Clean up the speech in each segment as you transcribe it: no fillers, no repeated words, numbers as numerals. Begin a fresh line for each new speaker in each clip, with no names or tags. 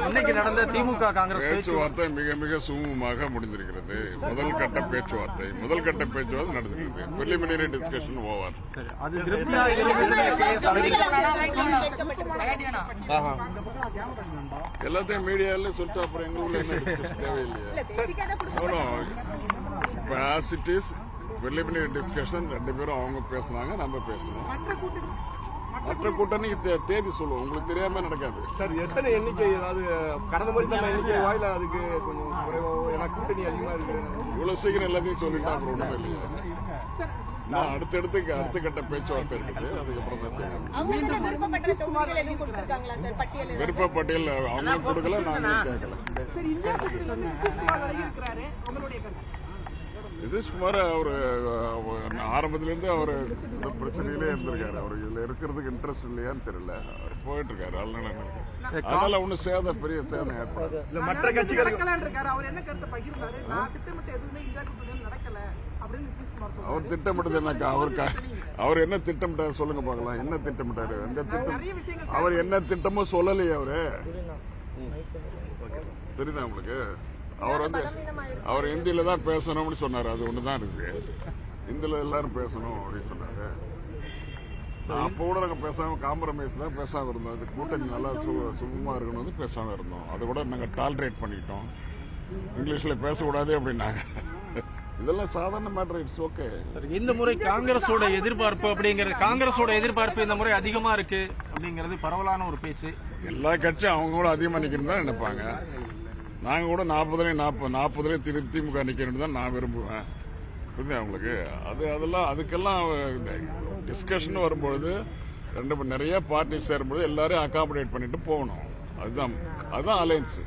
இன்னைக்கு நடந்த திமுக காங்கிரஸ்
பேச்சுவார்த்தை மிக மிக சுமூகமாக முடிந்திருக்கிறது. முதல் கட்ட பேச்சுவார்த்தை நடந்திருக்கிறது. Preliminary discussion over.
அது திருப்தியா
எல்லாத்தையும் மீடியால சொல்லிட்டு அப்புறம் எங்களுடைய என்ன டிஸ்கஷன் தேவையில்லையா? As it is preliminary discussion 2 பேரும் அவங்க பேசுனாங்க, நம்ம பேசணும். மற்ற கூட்டணிக்கு தேதி சொல்லுவோம். உங்களுக்கு தெரியாம நடக்காது
சார். எத்தனை எண்ணிக்கை, அதாவது கடந்த முறை தன்னை எண்ணிக்கை வாயில அதுக்கு கொஞ்சம் குறைவாக, ஏன்னா கூட்டணி அதிகமா இருக்கு.
இவ்வளவு சீக்கிரம் எல்லாத்தையும் சொல்லிட்டா அப்புறம் ஒண்ணுமே இல்லையா? நான் அடுத்த கட்ட பேச்சுவார்த்தை இருக்குது. அதுக்கப்புறம் தான் விருப்ப பட்டியல் அவங்க கொடுக்கல, நாங்களும் கேட்கல. நிதிஷ்குமார் அவர் ஆரம்பத்திலேருந்து அவர் இந்த பிரச்சனையிலே இருந்திருக்காரு. அவர் இதுல இருக்கிறதுக்கு இன்ட்ரெஸ்ட் இல்லையான்னு தெரியல. அவர் போயிட்டு இருக்காரு. அதனால ஒன்னும் பெரிய சேதம் ஏற்படாது.
மற்ற கட்சிகள்
அவர் திட்டமிட்டது என்னக்கா? அவர் என்ன திட்டமிட்டாரு சொல்லுங்க பாக்கலாம். என்ன திட்டமிட்டாரு? அவர் என்ன திட்டமோ சொல்லலையே. அவரு தெரியுதா உங்களுக்கு? அவர் ஹிந்தியில தான் பேசணும்னு சொன்னாரு. அது ஒண்ணுதான் இருக்கு. ஹிந்தியில எல்லாரும் பேசணும் அப்படின்னு சொன்னாரு. அப்போ கூட நாங்க பேசாம காம்ப்ரமைஸ் தான் பேசாம இருந்தோம். அது கூட்டணி நல்லா சுகமா இருக்கணும் பேசாம இருந்தோம். அதை கூட நாங்க டாலரேட் பண்ணிட்டோம். இங்கிலீஷ்ல பேசக்கூடாது அப்படின்னாங்க. இதெல்லாம் சாதாரண மேட்டர். It's okay.
இந்த முறை காங்கிரஸோட எதிர்பார்ப்பு இந்த முறை அதிகமா இருக்கு அப்படிங்கிறது பரவலான ஒரு பேச்சு.
எல்லா கட்சியும் அவங்க கூட அதிகமா நிக்கணும் தான் நினைப்பாங்க. நாங்க கூட 40 திமுக நிக்கணும் தான் நான் விரும்புவேன். புரியுது அவங்களுக்கு? அதுக்கெல்லாம் டிஸ்கஷன் வரும்பொழுது நிறைய பார்ட்டி சேரும்போது எல்லாரையும் அகாமடேட் பண்ணிட்டு போகணும். அதுதான் அலையன்ஸ்.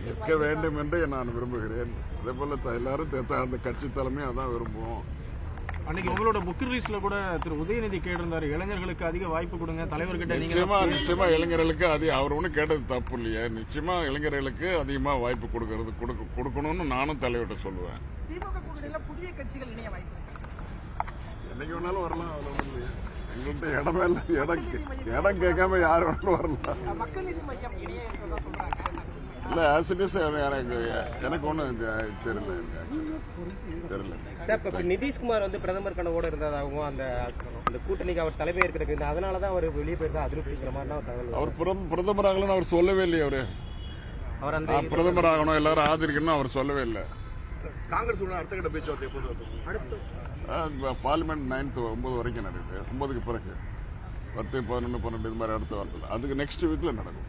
நிற்க வேண்டும் என்று நான் விரும்புகிறேன். அதே போல எல்லாரும் அந்த கட்சி தலைமை அதான் விரும்புவோம்.
அன்னைக்கு உங்களோட புக் ரிலீஸ்ல கூட திரு உதயநிதி கேட்டிருந்தாரு, இளைஞர்களுக்கு அதிக வாய்ப்பு கொடுங்க தலைவர்கிட்ட.
நிச்சயமா இளைஞர்களுக்கு அவர் ஒன்றும் கேட்டது தப்பு இல்லையா? நிச்சயமா இளைஞர்களுக்கு அதிகமா வாய்ப்பு கொடுக்கணும்னு நானும் தலைவர்கிட்ட சொல்லுவேன். என்னைக்கு வேணாலும் வரலாம். எங்கள்கிட்ட இடம் கேட்காம யார் வேணாலும் வரலாம். இல்ல ஆசிரியஸ் எனக்கு ஒன்றும் தெரியல.
நிதிஷ்குமார் பிரதமர் கனவோட இருந்ததாகவும் அந்த கூட்டணிக்கு அவர் தலைமை இருக்கிறது, அதனாலதான் அவர் வெளியே போயிருந்தா அதிருப்திங்கிற மாதிரி
அவர் பிரதமர் ஆகலன்னு அவர் சொல்லவே இல்லையே. அவர் பிரதமர் ஆகணும், எல்லாரும் ஆதரிக்கணும் அவர் சொல்லவே இல்லை.
காங்கிரஸ் அடுத்த கட்ட பேச்சுவார்த்தை
பார்லிமெண்ட் 9 வரைக்கும் நடக்குது. 9க்கு பிறகு 10, 11, 12 இது மாதிரி அடுத்த வாரத்தில். அதுக்கு நெக்ஸ்ட் வீக்ல நடக்கும்.